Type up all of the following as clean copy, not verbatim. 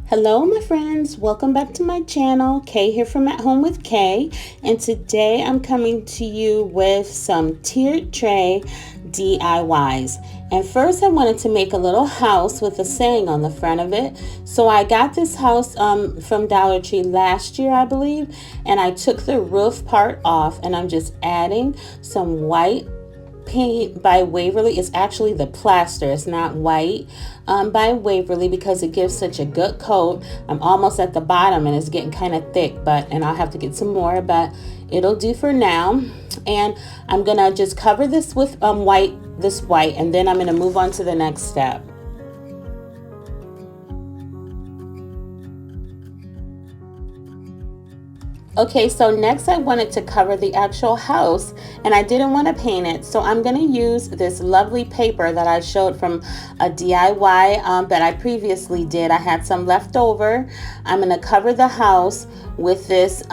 Hello my friends, welcome back to my channel. Kay here from At Home with Kay, and today I'm coming to you with some tiered tray DIYs. And first I wanted to make a little house with a saying on the front of it. So I got this house from Dollar Tree last year, I believe, and I took the roof part off and I'm just adding some white paint by Waverly. It's actually the plaster, it's not white, by Waverly, because it gives such a good coat. I'm almost at the bottom and it's getting kind of thick, and I'll have to get some more, but it'll do for now. And I'm gonna just cover this with white, and then I'm gonna move on to the next step. Okay, so next I wanted to cover the actual house, and I didn't want to paint it, so I'm going to use this lovely paper that I showed from a DIY that I previously did. I had some left over. I'm going to cover the house with this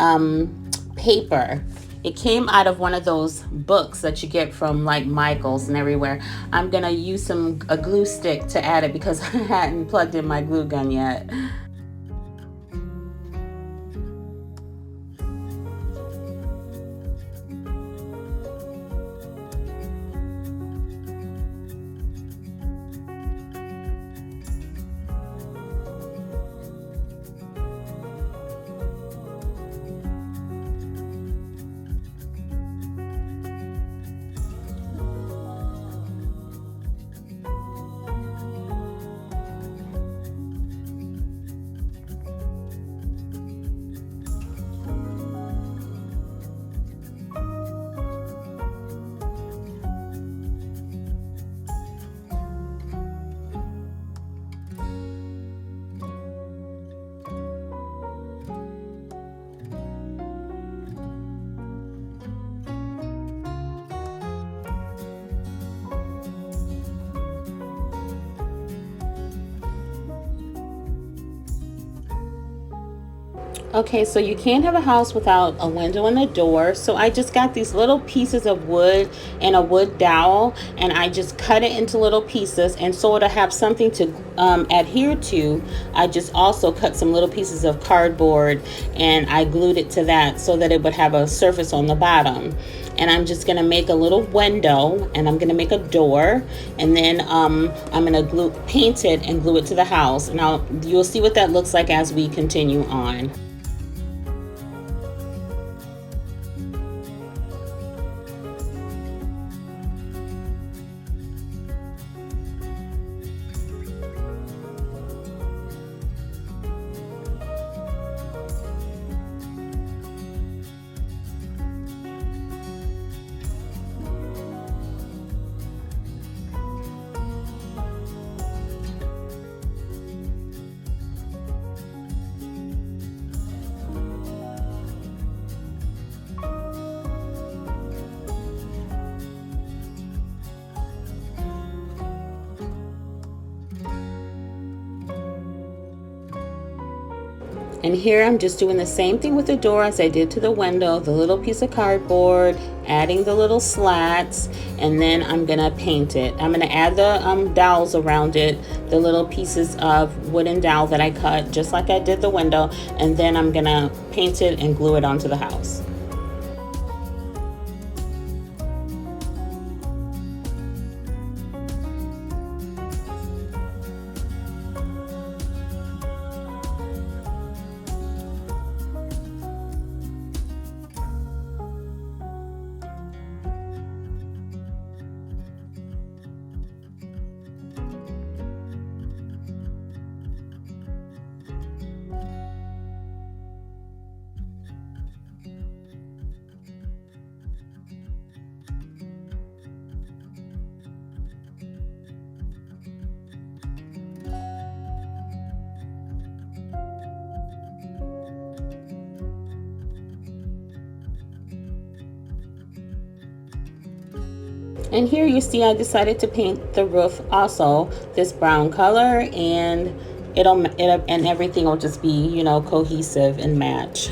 paper. It came out of one of those books that you get from like Michael's and everywhere. I'm going to use a glue stick to add it because I hadn't plugged in my glue gun yet. Okay, so you can't have a house without a window and a door. So I just got these little pieces of wood and a wood dowel, and I just cut it into little pieces. And so to have something to adhere to, I just also cut some little pieces of cardboard and I glued it to that so that it would have a surface on the bottom. And I'm just gonna make a little window, and I'm gonna make a door, and then I'm gonna paint it and glue it to the house. Now you'll see what that looks like as we continue on. And here I'm just doing the same thing with the door as I did to the window, the little piece of cardboard, adding the little slats, and then I'm gonna paint it. I'm gonna add the dowels around it, the little pieces of wooden dowel that I cut, just like I did the window, and then I'm gonna paint it and glue it onto the house. And here you see I decided to paint the roof also this brown color, and and everything will just be, you know, cohesive and match.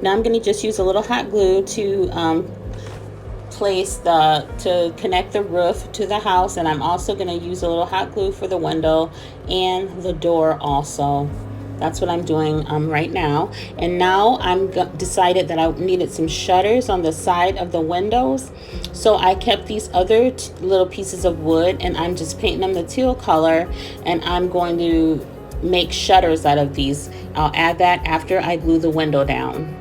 Now I'm going to just use a little hot glue to to connect the roof to the house, and I'm also going to use a little hot glue for the window and the door also. That's what I'm doing right now. And now I'm decided that I needed some shutters on the side of the windows, so I kept these other little pieces of wood and I'm just painting them the teal color, and I'm going to make shutters out of these. I'll add that after I glue the window down.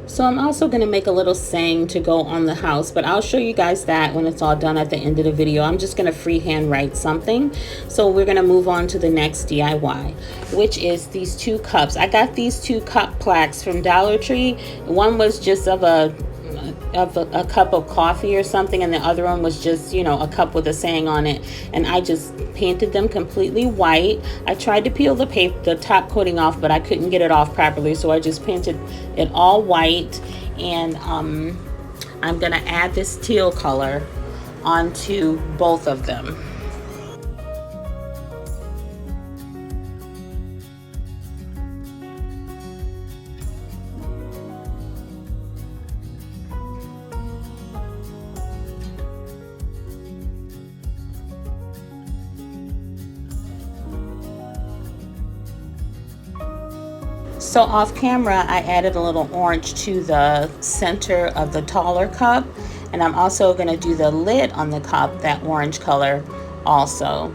So I'm also going to make a little saying to go on the house, but I'll show you guys that when it's all done at the end of the video. I'm just going to freehand write something. So we're going to move on to the next DIY, which is these two cups. I got these two cup plaques from Dollar Tree. One was just of a cup of coffee or something, and the other one was just, you know, a cup with a saying on it, and I just painted them completely white. I tried to peel the top coating off, but I couldn't get it off properly, so I just painted it all white. And I'm gonna add this teal color onto both of them. So off camera, I added a little orange to the center of the taller cup, and I'm also going to do the lid on the cup, that orange color also.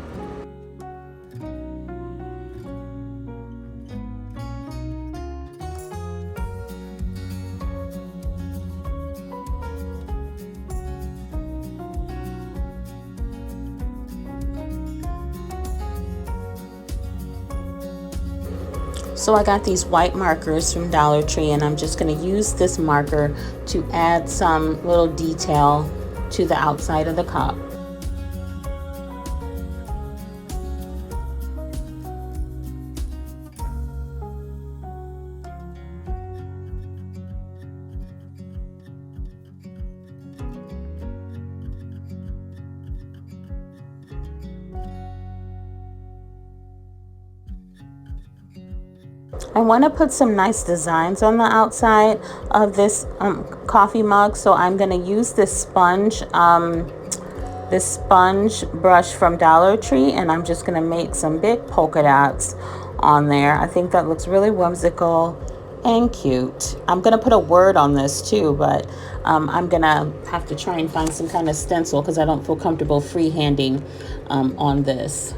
So I got these white markers from Dollar Tree, and I'm just going to use this marker to add some little detail to the outside of the cup. I want to put some nice designs on the outside of this coffee mug, so I'm going to use this sponge brush from Dollar Tree, and I'm just going to make some big polka dots on there. I think that looks really whimsical and cute. I'm going to put a word on this too, but I'm going to have to try and find some kind of stencil because I don't feel comfortable freehanding on this.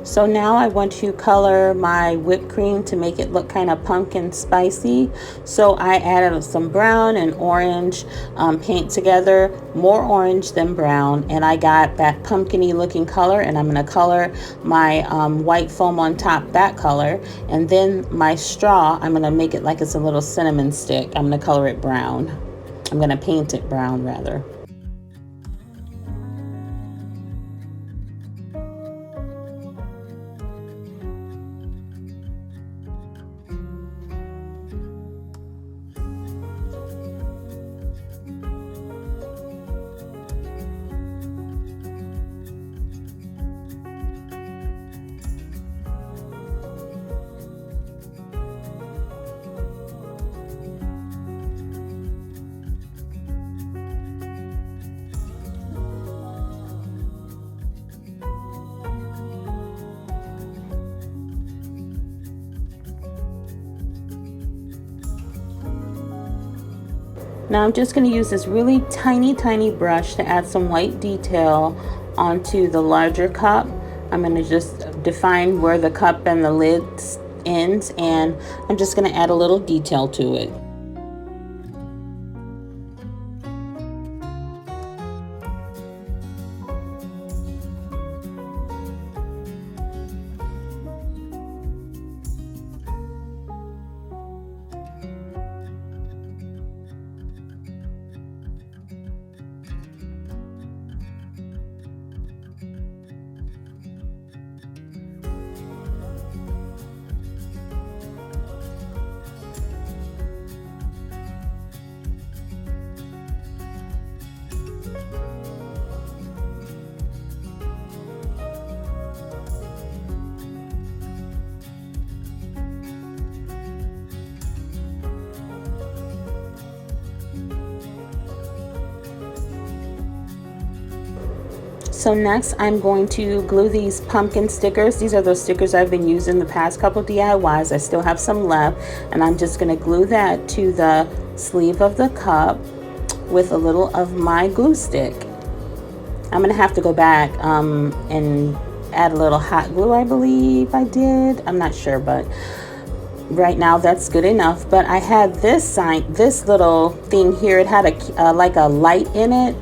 So now I want to color my whipped cream to make it look kind of pumpkin spicy. So I added some brown and orange paint together, more orange than brown, and I got that pumpkin-y looking color, and I'm going to color my white foam on top that color, and then my straw, I'm going to make it like it's a little cinnamon stick. I'm going to color it brown. I'm going to paint it brown rather. Now I'm just going to use this really tiny brush to add some white detail onto the larger cup. I'm going to just define where the cup and the lid ends, and I'm just going to add a little detail to it. So next I'm going to glue these pumpkin stickers. These are those stickers I've been using the past couple DIYs. I still have some left, and I'm just going to glue that to the sleeve of the cup with a little of my glue stick. I'm going to have to go back and add a little hot glue, I believe I did. I'm not sure, but right now that's good enough. But I had this little thing here. It had like a light in it.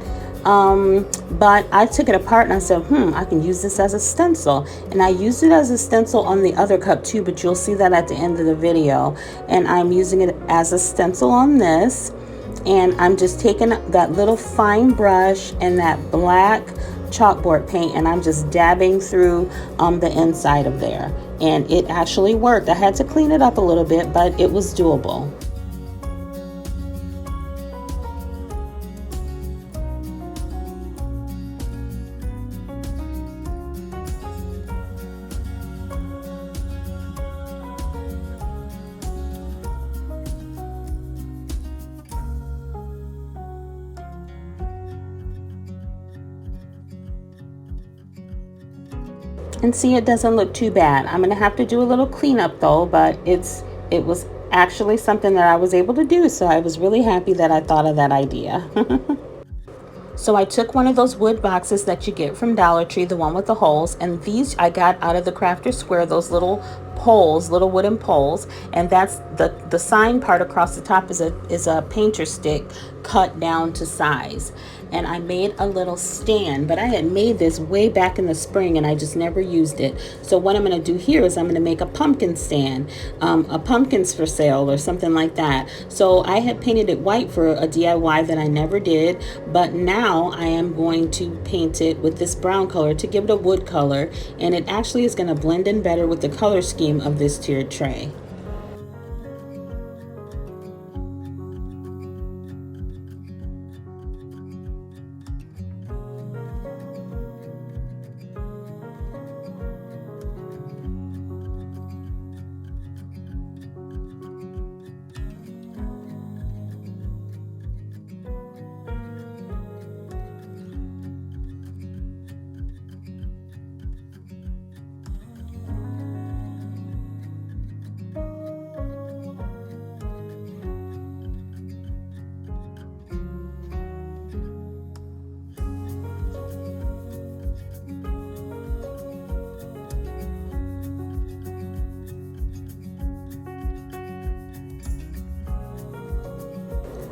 But I took it apart and I said, I can use this as a stencil. And I used it as a stencil on the other cup too, but you'll see that at the end of the video. And I'm using it as a stencil on this. And I'm just taking that little fine brush and that black chalkboard paint, and I'm just dabbing through the inside of there. And it actually worked. I had to clean it up a little bit, but it was doable. And see, it doesn't look too bad. I'm gonna have to do a little cleanup though, but it was actually something that I was able to do, so I was really happy that I thought of that idea. So I took one of those wood boxes that you get from Dollar Tree, the one with the holes, and these I got out of the Crafter Square, those little poles, little wooden poles, and that's the sign part across the top is a painter stick cut down to size. And I made a little stand, but I had made this way back in the spring and I just never used it. So what I'm going to do here is I'm going to make a pumpkin stand, a pumpkins for sale or something like that. So I had painted it white for a DIY that I never did, but now I am going to paint it with this brown color to give it a wood color, and it actually is going to blend in better with the color scheme of this tiered tray.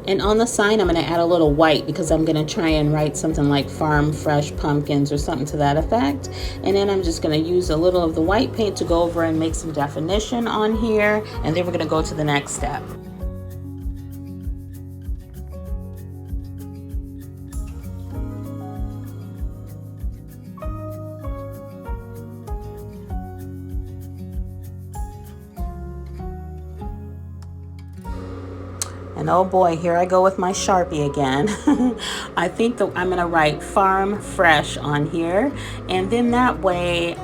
And on the sign, I'm going to add a little white because I'm going to try and write something like farm fresh pumpkins or something to that effect. And then I'm just going to use a little of the white paint to go over and make some definition on here. And then we're going to go to the next step. And oh boy, here I go with my Sharpie again. I think that I'm gonna write farm fresh on here, and then that way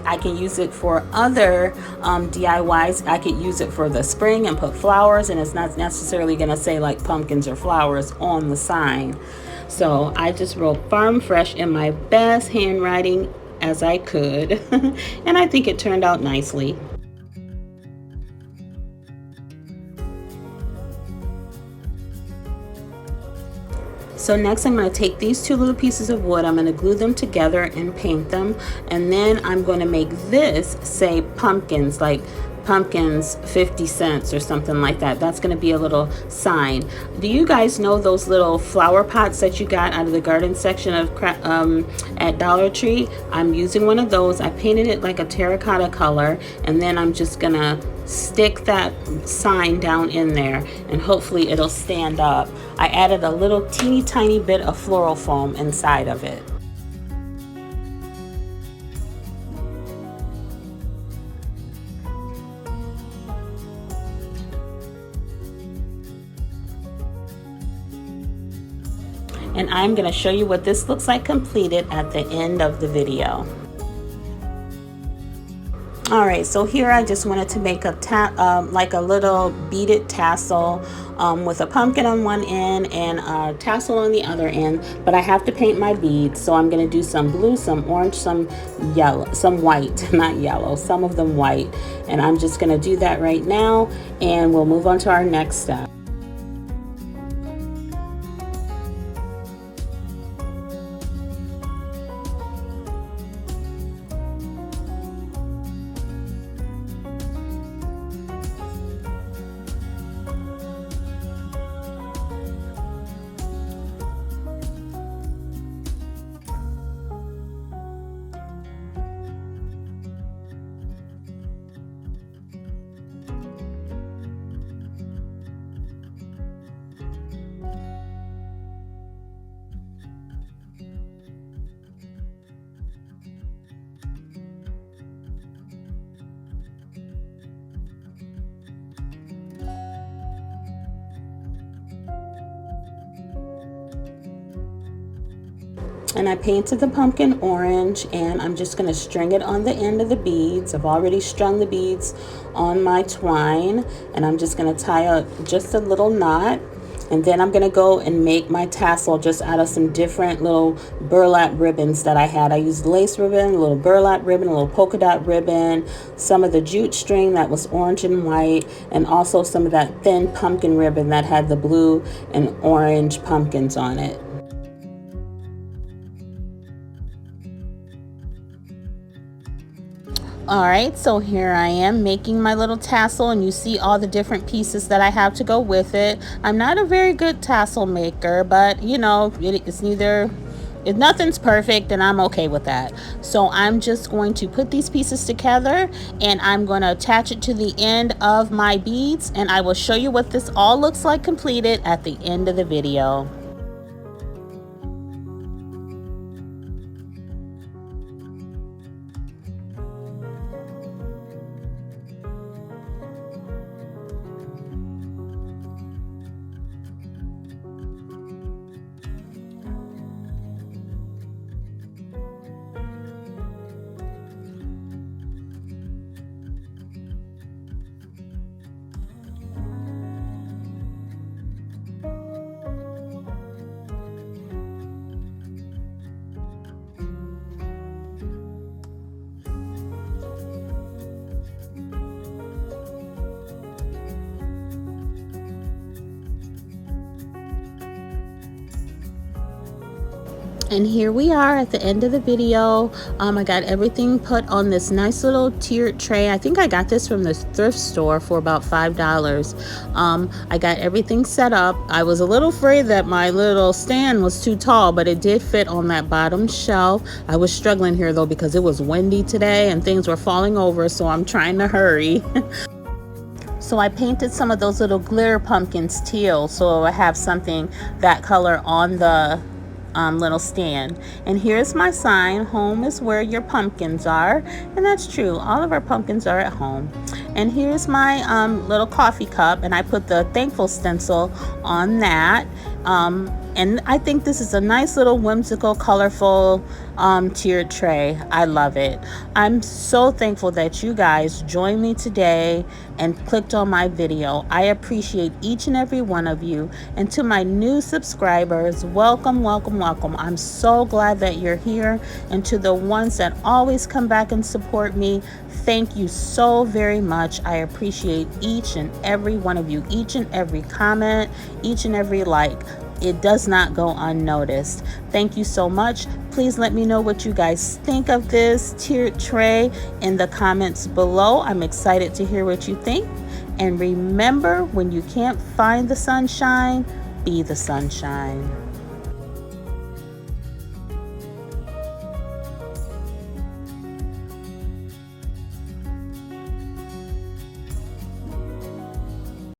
I can use it for other DIYs. I could use it for the spring and put flowers, and it's not necessarily gonna say like pumpkins or flowers on the sign. So I just wrote farm fresh in my best handwriting as I could, and I think it turned out nicely. So next I'm going to take these two little pieces of wood, I'm going to glue them together and paint them, and then I'm going to make this say pumpkins, like pumpkins 50 cents or something like that. That's going to be a little sign. Do you guys know those little flower pots that you got out of the garden section of at Dollar Tree? I'm using one of those. I painted it like a terracotta color, and then I'm just gonna stick that sign down in there, and hopefully it'll stand up. I added a little teeny tiny bit of floral foam inside of it. And I'm going to show you what this looks like completed at the end of the video. Alright, so here I just wanted to make a like a little beaded tassel with a pumpkin on one end and a tassel on the other end, but I have to paint my beads, so I'm going to do some blue, some orange, some yellow, some white, not yellow, some of them white, and I'm just going to do that right now, and we'll move on to our next step. And I painted the pumpkin orange, and I'm just going to string it on the end of the beads. I've already strung the beads on my twine, and I'm just going to tie just a little knot, and then I'm going to go and make my tassel just out of some different little burlap ribbons that I had. I used lace ribbon, a little burlap ribbon, a little polka dot ribbon, some of the jute string that was orange and white, and also some of that thin pumpkin ribbon that had the blue and orange pumpkins on it. Alright, so here I am making my little tassel, and you see all the different pieces that I have to go with it. I'm not a very good tassel maker, but you know, nothing's perfect, and I'm okay with that. So I'm just going to put these pieces together, and I'm going to attach it to the end of my beads, and I will show you what this all looks like completed at the end of the video. And here we are at the end of the video. I got everything put on this nice little tiered tray. I think I got this from the thrift store for about $5. I got everything set up. I was a little afraid that my little stand was too tall, but it did fit on that bottom shelf. I was struggling here though because it was windy today and things were falling over, so I'm trying to hurry. So I painted some of those little glitter pumpkins teal, so I have something that color on the little stand. And here's my sign: home is where your pumpkins are. And that's true, all of our pumpkins are at home. And here's my little coffee cup, and I put the thankful stencil on that. And I think this is a nice little whimsical, colorful tiered tray. I love it. I'm so thankful that you guys joined me today and clicked on my video. I appreciate each and every one of you. And to my new subscribers, welcome, welcome, welcome. I'm so glad that you're here. And to the ones that always come back and support me, thank you so very much. I appreciate each and every one of you, each and every comment, each and every like. it does not go unnoticed. Thank you so much. Please let me know what you guys think of this tiered tray in the comments below. I'm excited to hear what you think. And remember, when you can't find the sunshine, be the sunshine.